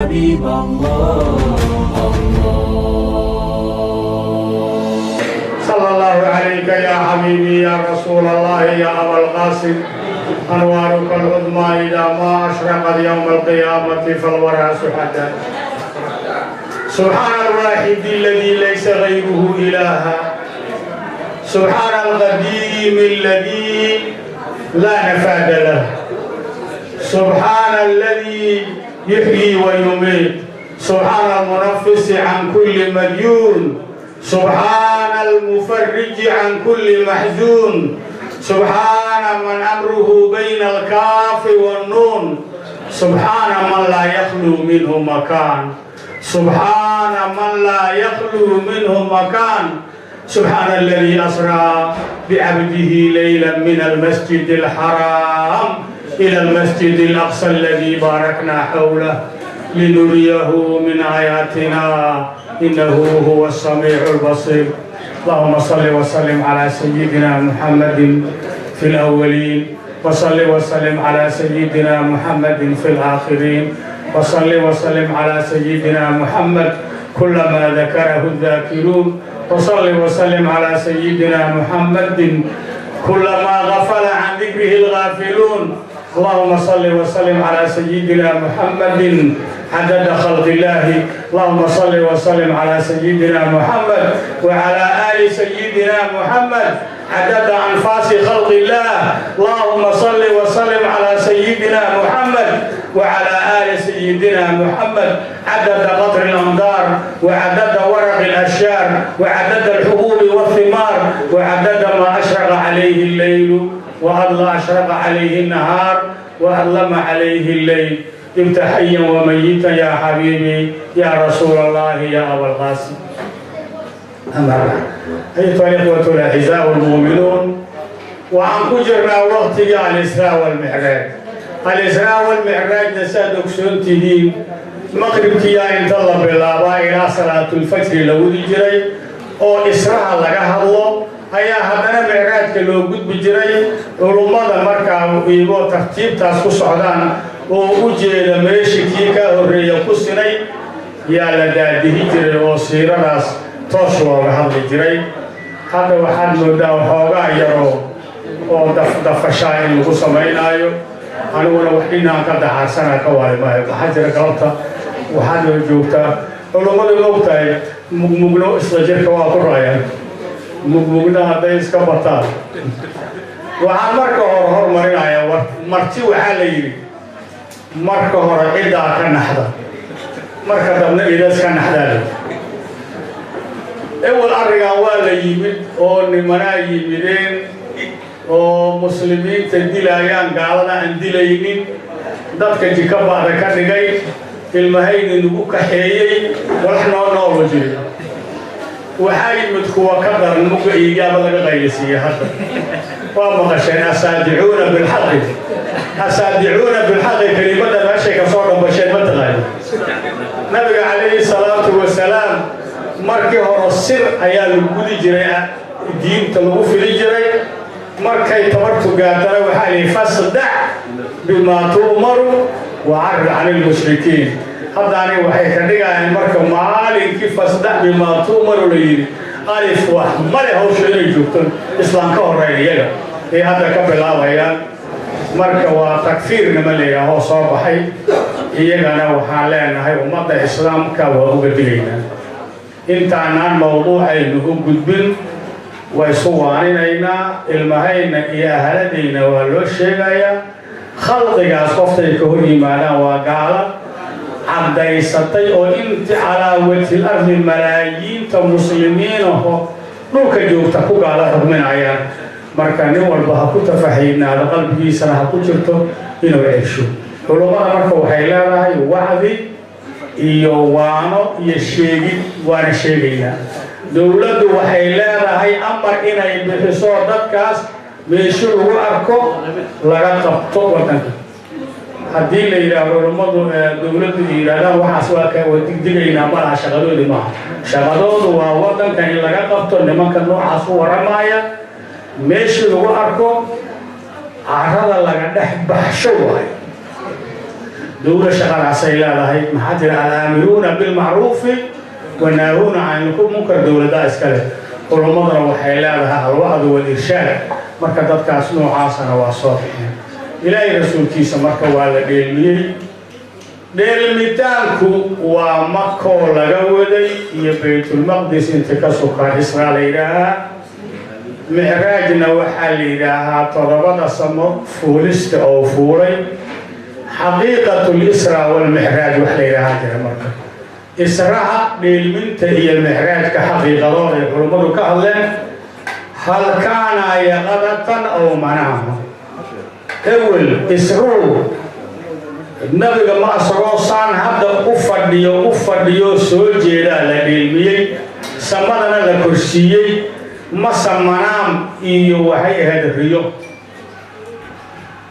حبيب الله صلى الله عليك يا حبيبي يا رسول الله يا أبا القاسم أنوارك العظمى إذا ما أشرقت يوم القيامة فالورى سحدا سبحان الواحد الذي ليس غيره إلها سبحان القديم الذي لا نفاد له سبحان الذي يحيي ويميت سبحان المنفس عن كل مديون سبحان المفرج عن كل محزون سبحان من أمره بين الكاف والنون سبحان من لا يخلو منه مكان سبحان من لا يخلو منه مكان سبحان الذي أسرى بعبده ليلا من المسجد الحرام إلى المسجد الأقصى الذي باركنا حوله لنريه من آياتنا إنه هو السميع البصير اللهم صل وسلم على سيدنا محمد في الأولين وصل وسلم على سيدنا محمد في الآخرين وصل وسلم على سيدنا محمد كلما ذكره الذاكرون وصل وسلم على سيدنا محمد كلما غفل عن ذكره الغافلون اللهم صل وسلم على سيدنا محمد عدد خلق الله اللهم صل وسلم على سيدنا محمد وعلى آل سيدنا محمد عدد أنفاس خلق الله اللهم صل وسلم على سيدنا محمد وعلى آل سيدنا محمد عدد قطر الأمطار وعدد ورق الأشجار وعدد الحبوب والثمار وعدد ما أشرق عليه الليل وأضل أشرق عليه النهار وأظلم عليه الليل كنت حيا وميتا يا حبيبي يا رسول الله يا أبا القاسم أما بعد أيها الإخوة الأعزاء والمؤمنون وعن كجرنا وقت الإسراء والمعراج الإسراء والمعراج نسادك سنتين مغرب كيا إن طلب الله إلى صلاة الفجر لو جري أو إسراء لقاها الله ayaa haddana micraajka loo gudbi jiray culummada markaa iiboo tartiibtaas ku socdaan oo u jeeda meeshii kii ka horreeya ku sinay yaa la daadihi jiray oo siiradaas toos looga hadli jiray hadda waxaad moodaa waxoogaa yaroo oo dafashaa in lagu samaynaayo aniguna wax dhinaan ka daxarsana ka waali maayo waxaa jira galabta waxaad oo joogtaa culummadu ogtahay mugmugno isla jirka waa ku raayaan mugmugna hadday iska bataan waxaan marka hore hormarinayaa marti waxaa la yidhi marka hore ciddaa ka naxda marka dabna idaas ka naxdaale ewel arrigan waa la yimid oo nimanaa yimideen oo muslimiinta dilayaan gaalada aan dilaynin dadka jikabaada ka dhigay ilmahayni nagu kaxeeyey walax noo noolo jiri waxaa yimid kuwa ka daran muga iigaaba laga qaylisiiya hadda waa maqasheen asaadicuuna bilxaqi asaadicuuna bilxaqi kelimada meeshay ka soo dhambasheen ma taqaani nabiga calayhi salaatu wasalaam markii hore sir ayaa lagu gudi jiray diinta lagu fili jiray markay tabartu gaadana waxaa lihi fasdac bimaa tu'maru wacarrid cani lmushrikiin haddaani waxay ka dhigayaan marka maalinkii fasdac bimaa tu'maru la yidhi alif wax male hawsha inay joogto islaam ka horreyn iyaga ay hadda ka bilaabayaan marka waa takfiirnima leeyaha oo soo baxay iyagana waxaan leenahay ummadda islaamka waa uga digaynaa intaanaan mawduucaynu u gudbin way isu waaninaynaa ilmahayna iyo ahaladayna waa loo sheegayaa khalqigaas qoftay ka hor yimaadaan waa gaala caddaysatay oo inti calaa wajhil ardi malaayiinta muslimiinaho dhulka joogta ku gaala xugminayaan marka nin walba ha ku tafaxaynaado qalbigiisana ha ku jirto inuu cesho culummada marka waxay leedahay wacdi iyo waano iyo sheegid waana sheegaynaa dowladdu waxay leedahay amar inay bixiso dadkaas meesho lagu arko laga qabto waddanka haddii la yidhaahdo culummadu dowladdu yidhahdaan waxaas waa digdigaynaa malaha shaqadoodi maaha shaqadoodu waa waddanka in laga qabto nimanka noocaas u waramaaya meeshii lagu arko carrada laga dhex baxsho waayo دولة شغال عسيلة هاي محاجر الآمرون بالمعروف والناهون عن المنكر دولة دا إسكالي كل مضرة وحيلاتها الوعد والإرشاد مركز كاسنو عاصنا وصوفين إلهي رسول كيسا مركز والا ديلميتانكو ومكو لغودي يبيت المقدس انتكسوكا إسرائيل معراجنا وحالي لها طلبات السماء فولست أو فوري حقيقة الإسراء والمعراج وحالي لها مركز إسراء للمنت هي المعراج كحقيقة الله يقولون كهلين هل كان يغضة أو مناما أول إسراء النبي ما أسرع صان هذا أفضيو سوجي لا للمي سمعنا لكرسي ما سمعنام إيو وحي هذا اليوم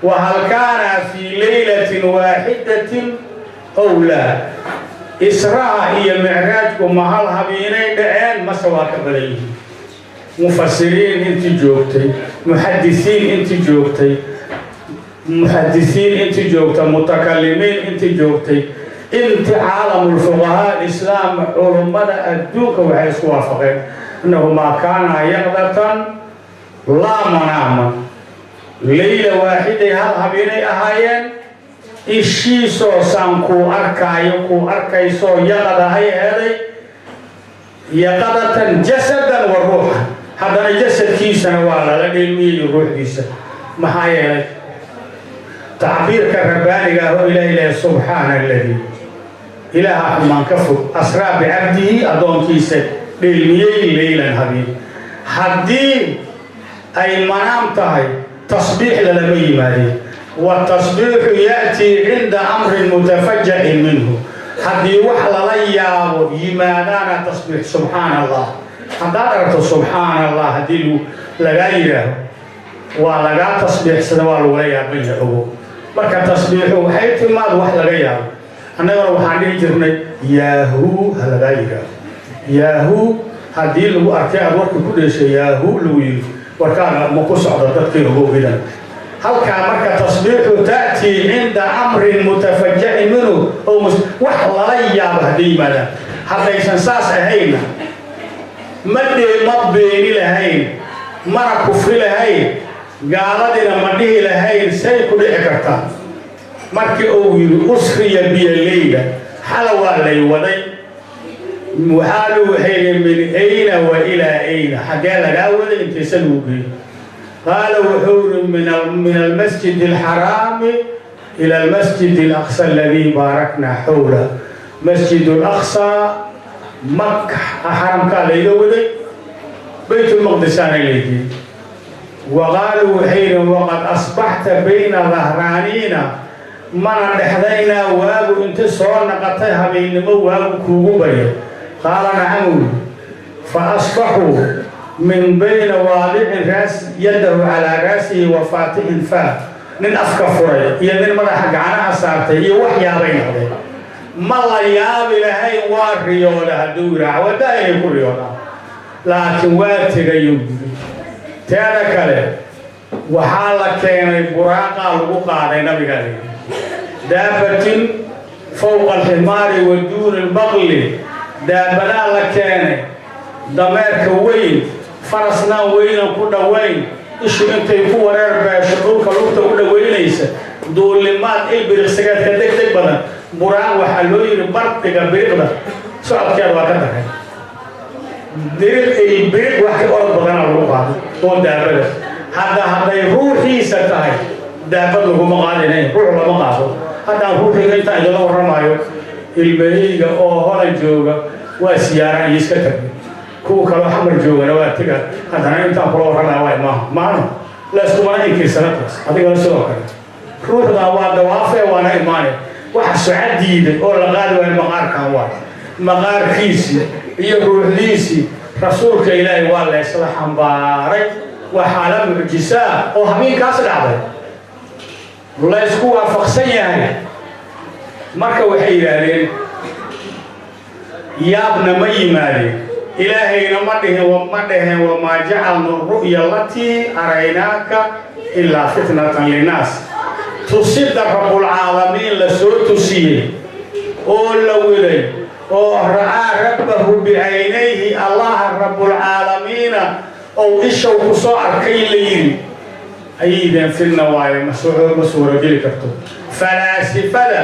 وهل كان في ليلة واحدة أو لا إسراء هي معراج ومهل هبيني دعين ما سواك بليه مفسرين انت جوبتي محدثين انت جوبتي محدثين انت جوبتي متكلمين انت جوبتي انت عالم الفقهاء الإسلام علماء الدوك وحيث وافقين انه ما كان يقظة لا مناما ليلة واحدة هل هبيني أهايين إشي سو سانكو أركاي سو يقظة هاي هذي يقظة جسدا وروحا هذا الجسد كيسا ولا لدي الروح كيسا ما هاي تعبير كرباني هو إله سبحان الذي إله من كفر أسرى بعبده أدون كيسا بالمية ليلا حبيب حدي أي منام تهي تصبيح للمي مالي والتصبيح يأتي عند أمر متفجع منه حدي وحل ليا يمانانا تصبيح سبحان الله حضرت سبحان الله هديلو لغايره ولغا تصبيح سدوال وليا بينه marka tasbiixu waxay timaad wax laga yaabo annaga waxaan dhihi jirnay yaahu halaga yaahu hadii lagu arkay aad warka ku dheeshay yaahu lagu yiri warkaaga ma ku socdo dadkii ugu gidan halka marka tasbiixu taati inda amrin mutafajja'in minhu oo wax laga yaabo hadii mada hadaysan saas ahayna ma beeni lahayn mara kufri lahayn gaaladina ma dhihi lahayn say ku dhici kartaa markii uu yiri usriya bilayla xalawa lay waday muhalu hayr min ayna wa ila ayna xagee laga waday inta saluubi qala wuhur min al-masjid al-haram ila al-masjid al-aqsa alladhi barakna hawla masjid al-aqsa makkah haramka laga waday bayt al-maqdis alayhi وقالوا حين وقد أصبحت بين ظهرانينا من نحذينا وابو انت صورنا قطيها بين مواب كوبري قال نعم فأصبحوا من بين واضع راس يده على راسه وفاتح فاه من أفكفره يدن مرحق عنا أصارته يوحيا بينه ما الله يابي لهي واريولا هدورا ودائي كريولا لكن واتغ يبدو تانا كله وحالا كان براقا لغوقا دي نبي قال دابة فوق الحمار ودون البغل دابنا لكان دمير كوين فرسنا وين كنا وين إيش أنت يفور أربع شهور كلوكتا كنا وين ليس دول لمات البريق سكت كدك دك بنا براق وحلوي ربط كبريق صعب كده وقتها دير البريق واحد أرض بدنا لغوقا طول دابة هذا روحي ستاي دابة لغو مقالين روح لما قاسو هذا روحي انت اجلا ورمايو البهيغا او هورا جوغا وسيارة يسكتر كو كلو حمر جوغا نواتيغا هذا انت اقلو ورمايو واي ما لا اسكوما انكي سنتوس هذا قال سوكا روح داوا دوافة وانا ايماني واحد سعديد او لغادي وين مقار كان واي مقار كيسي يروح ليسي رسولك إلهي والله يصلح مبارك وحالة معجزة أو همين كاس العبد والله يسكوها فخسية مركا وحيرانين يا ابن مي مالي إلهي نمده وما جعلنا الرؤيا التي أريناك إلا فتنة للناس tusida rabbulcaalamiin la soo tusiyey oo la welay oo ra'aa rabbahu bicaynayhi allaha rabbulcaalamiina oo ishow ku soo arkay la yidhi ayaydan filna waayo ma suurogeli karto falaasifada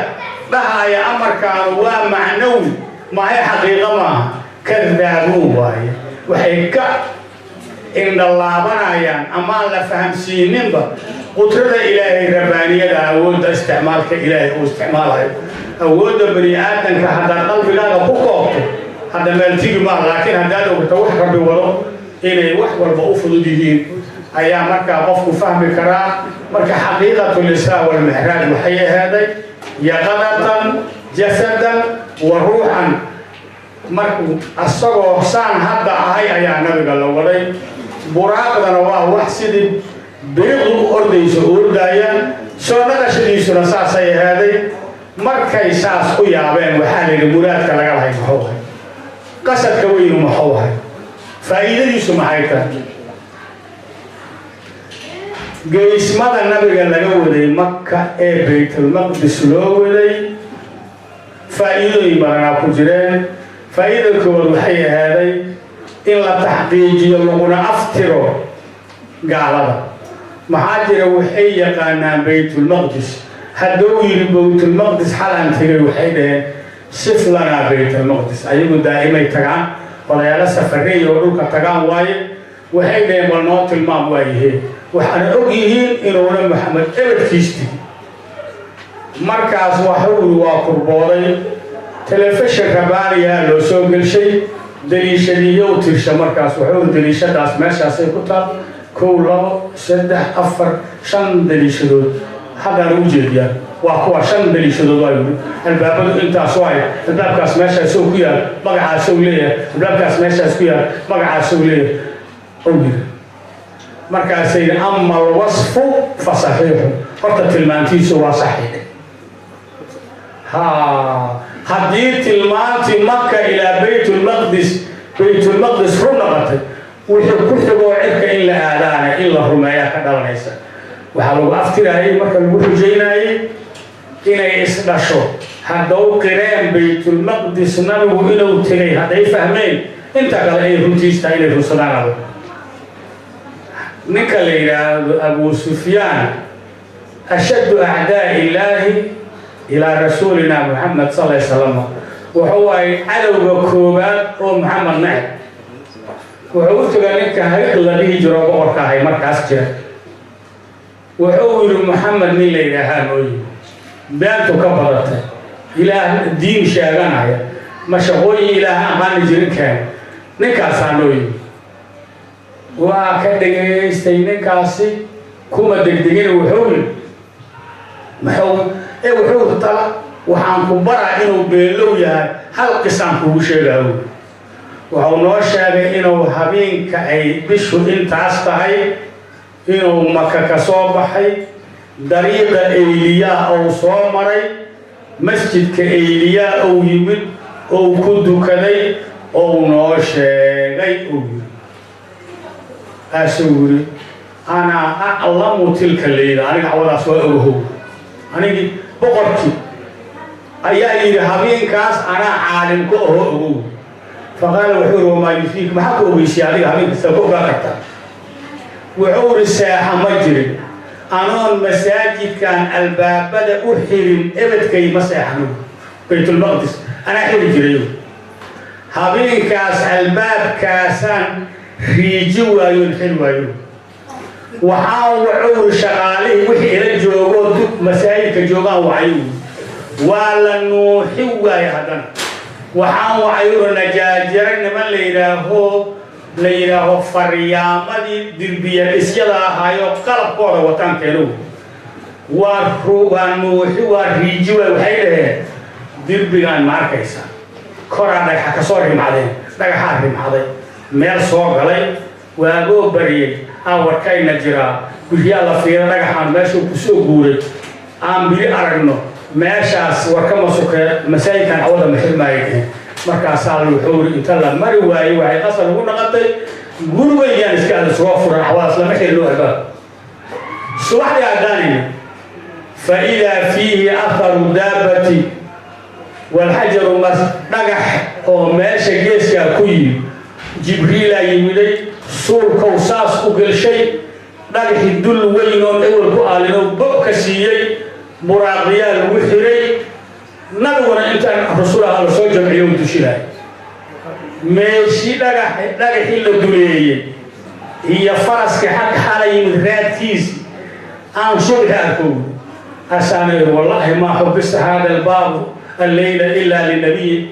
dhahaya amarkaanu waa macnowi mahay xaqiiqo maaha kadaabuun waaye waxay ka indhalaabanayaan amaan la fahamsiininba qudrada ilaahay rabbaaniyada awoodda isticmaalka ilaahay uu isticmaalayo awoodda bani aadamka haddaad qalbigaaga ku koobto hadda meeltigi maaha laakiin haddaad ogto wax rabbi wado inay wax walba u fudud yihiin ayaa markaa qofku fahmi karaa marka xaqiiqatu lisraa walmixraaj waxay ahaaday yaqadatan jasadan wa ruuxan markuu asagoo saan hadda ahay ayaa nabiga la waday buraaqdana waa wax sidii biriqdu u ordayso ordayaan soo naqashadiisuna saasay ahaaday markay saas u yaabeen waxaa layidhi muraadka laga lahay maxuu ahay qasadka weynu maxuu ahay faa'iidadiisu maxay tahay geysmada nabiga laga waday maka ee baytulmaqdis loo waday faa'iidooyin badanaa ku jireen faa'iidada koowaad waxay ahaaday in la taxqiijiyo laguna aftiro gaalada maxaa jira waxay yaqaanaan baytulmaqdis hadduu yidhi baytulmaqdis xalan tegay waxay dhaheen sif lanaa baytulmaqdis ayagu daa'imay tagaan odayaalo safareey oo dhulka tagaan waaye waxay dhaheen bal noo tilmaam waa yiheen waxaana og yihiin inuuna maxamed ebadkiisti markaas waxuu waa kurbooday telefishin rabaaniyaa loo soo gelshay daliishadiiyo u tirsha markaas wuxuu daliishadaas meeshaasay ku taal 1 2 3 4 5 daliishadood haddana u jeediyaan waa kuwa 5 daliishadood waa yidhi albaabadu intaas waay albaabkaas meeshaasoo ku yaal magacaasou leeyahay albaabkaas meeshaas ku yaal magacaasou leeyahay ou yidhi markaasay ama alwasfu fa saxiixu horta tilmaantiisu waa saxiix haddii tilmaantii maka ilaa baytulmaqdis run noqotay wuxuu ku xigoo cirka in la aadaana in la rumeeyaa ka dhalanaysa waxaa lagu aftirayay marka lagu xujaynayay inay isdhasho haddau qireen baytulmaqdis nabigu inuu tegay hadday fahmeen inta kale ay runtiistahay inay runsadaan alla ninka la yidhaahdo abu sufyaan ashaddu acdaa'i illaahi ilaa rasuulina muxamed sal ly salam wuxuu ahay cadowga koowaad oo maxamed neceb wuxuu u tegay ninka hayq la dhihi jiro boqorka ahay markaas jira wuxuu yidhi maxamed nin la yidhaahaa noo yimi beentu ka badatay ilaah diin sheeganaya ma shaqooyin ilaah aqaani jirin keen ninkaasaa noo yimi waa ka dhegaystay ninkaasi kuma degdegin wuxuu yidhi wuxuu tala waxaan ku baraa inuu beelow yahay hal qisaan kugu sheegaayo wuxuu noo sheegay inuu habeenka ay bishu intaas tahay inuu maka ka soo baxay dariiqa eyliyaa ou soo maray masjidka eyliyaa ou yimid ou ku dukaday ou noo sheegay ou yiri aasuu yiri anaa aclamu tilka leyla aniga cawadaas waa ogohow anigii boqorkii ayaa yidhi habeenkaas anaa caalim ka oho ogow faqaala wuxuu yidhi wamaa yufiik maxaa ka ogeysay adiga habeenkasta ka ogaa kartaa wuxuu yidhi seexa ma jirin anoon masaajidkan albaabada u xirin ebedkay ma seexano baytulmaqdis anaa xiri jiray habeenkaas albaabkaasaan riiji waayoon xiri waayo waxaan wuxuu shaqaalihii wixii ila joogoo masaajidka joogaan wacayu waa la nuuxi waaye haddana waxaan wacayu najaajira niman la yidhaaho faryaamadii dirbiya dhisyada ahaayo qalabkooda wataan keenow waa nuuxi waa riiji waay waxay dhaheen dirbigaan ma arkaysa koraa dhagaxa ka soo rimacdeen dhagaxaa rimacday meel soo galay waagoo bariyey aan warkayna jiraa guryaa la fiira dhagaxaan meeshuu ku soo guuray aan bili aragno meeshaas warkama sukee masaajidkan cawada ma xirmaayeen markaasaa wuxuu yidhi inta la mari waayey waxay qasal ugu naqatay gurigayaan iska ada soo furan cawadaas lama xiri loo albaab subaxdii haddaanayna فإذا فيه أثر دابة والحجر نجح وماشي جيسيا كوي جبريل يمدي صور كوساس وكل شيء نجح الدل وينون أول قالوا بكسيي مراقيا الوحري نقول أنت الرسول على صوت اليوم تشيله ماشي نجح إلا دولية هي فرس كحق حالي من راتيز عن شغلها كل أسامي والله ما حبست هذا الباب الليلة إلا للنبي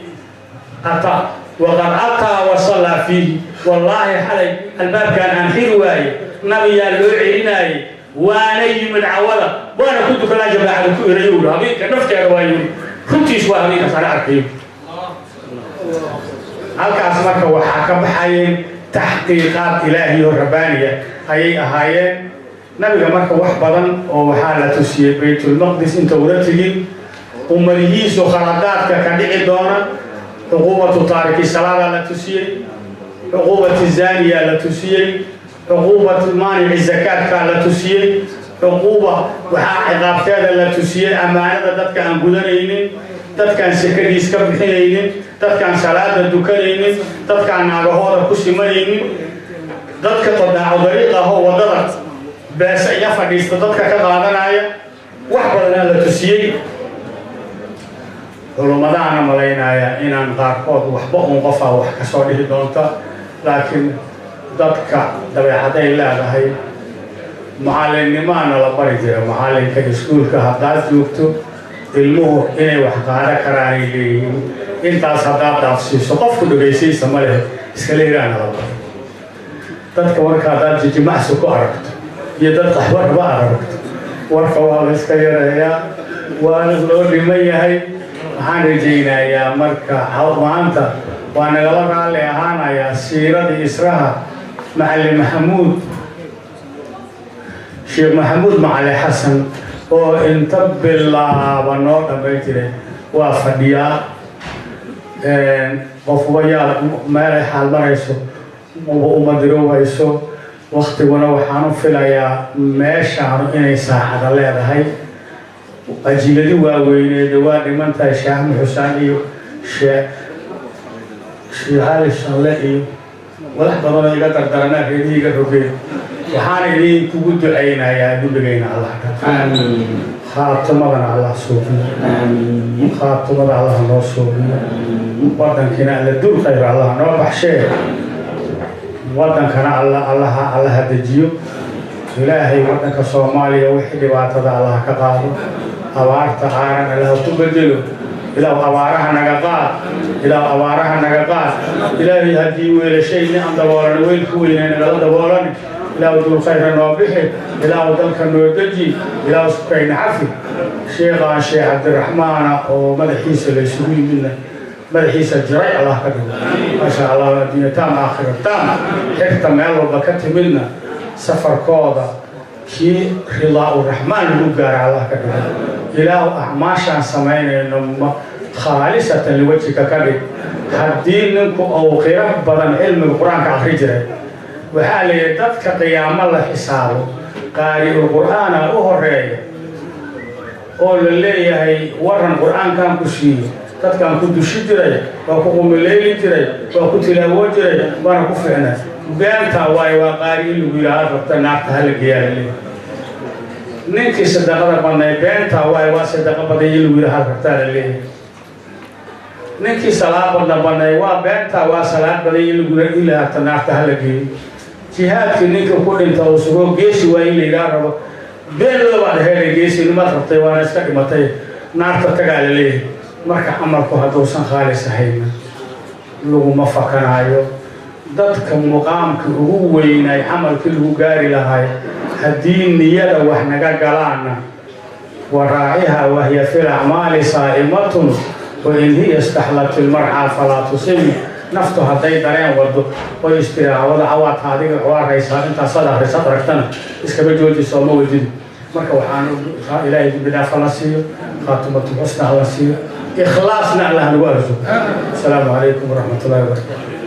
أتى وقد أتى وصلى فيه والله حالي الباب كان عن حلواي نبي اللوعيناي واني من عوضة وانا كنت كلا جماعة ريول هذيك نفتح روايون كنت يسوى هذيك صنع كيف هلك أسمعك وحكم حيين تحقيقات إلهي وربانية هاي نبي مرك وحبضا وحالة تسير بيت المقدس انت ورتجين ومريهيس وخلقات كدعي دونا عقوبة تارك الصلاة لا تسير عقوبة الزانية لا تسير عقوبة مانع الزكاة لا تسير عقوبة وعقابتها لا تسير أمانة ذاتك أن قدرين ذاتك أن سكريس كبحين ذاتك أن صلاة الدكرين ذاتك أن ناقهورة كسمين ذاتك تدعو طريقة هو ضرط بس أي فديس ذاتك كقادنا وحبنا لا تسير ولماذا ملينا إن أنقارقود وحبهم قفا وحكسوده دونتا لكن ذاتك دبيعتي لا هي معلم ما أنا لبري جرا معلم كدسكول كهداس جوكتو ilmuhu inay wax qaada karaan leeyihiin intaas hadaa dhaafsiiso qofku dhageysiisa ma leh iska leeyaan laba dadka warka hadaa jimacsi ku aragto iyo dad qaxwada aragto warka waa la iska yareeyaa waa loo dhimay yahay waxaan rajaynayaa marka maanta waa nagala raali ahaanayaa siiradii Israha Macallim Maxamuud Sheekh Maxamuud Macalli Xasan oo inta bilaabano dhameeyay waa fadhiyaa qof waya meel xal marayso oo umadirowayso waqtiguna waxaan u filayaa meeshaan inay saacada leedahay ajiladii waaweyneed waa dhimantahay Sheekh Xusaan iyo Sheekh Ali Shanle iyo walax badan iga dardaranaa reediga rogay waxaan idin kugu duceynayaa dubigayna Allah amiin khaatamada Allah suufiyo amiin khaatamada Allah noo suufiyo wadankina la dul khayr Allah noo baxshay wadankana Allah hadajiyo ilaahay wadanka Soomaaliya wixii dhibaatada Allah ka qaado abaarta caaran Allah ku bedelo إلى أوارها نجقات إلى أوارها نجقات إلى هدي ولا شيء عند دورنا وين كوين إلى دورنا إلى ودول خير نوبه إلى ودول كنودجي إلى سكين عفي شيخ عبد الرحمن أو مدحيس السوي منا مدحيس الجري الله كده ما شاء الله الدنيا تام آخر تام حتى ما الله بكت منا سفر كودا كي رضا الرحمن لوجار الله كده إلى أعماشا سمعنا إنه خالصة لوجهك كده حدينكم أو خير بدن علم القرآن كأخرجه وحال يدك قيام الله حسابه قارئ القرآن أهري قول اللي هي ورن القرآن كان كشي كان كنت شجرة وكم الليل جري وكنت له جري وأنا كفنا بينتا واي وقارئ الولاء ربنا هالجيال نينك صدقة بنا بينتا واي وصدقة بدي الولاء ربنا اللي نينك صلاة بنا وبينتا وصلاة بدي الولاء إلى تناقض هالجيال جهاد كنيك كل أنت وسوق جيش وإلى جارب بين لواد هذا جيش ما ترتي وانا استقي متى نار تتقال ليه مرك عمرك هدوسن خالص هينا لو ما فكنا أيوه ضدك مقام هو وين عمل كله جاري لهاي هدين نيلا وإحنا جالنا وراعيها وهي في الأعمال صائمة وإن هي استحلت المرعى فلا تصم نفطها هذي درين ورد ويستريح وضع عوات هذه الحوار رئيسها انت صدق صدرك تنا اسكبي جوجي سوما وجدي مركا وحان إلهي بدا فلسيو خاتمة حسنى فلسيو إخلاصنا الله نوارزو السلام عليكم ورحمة الله وبركاته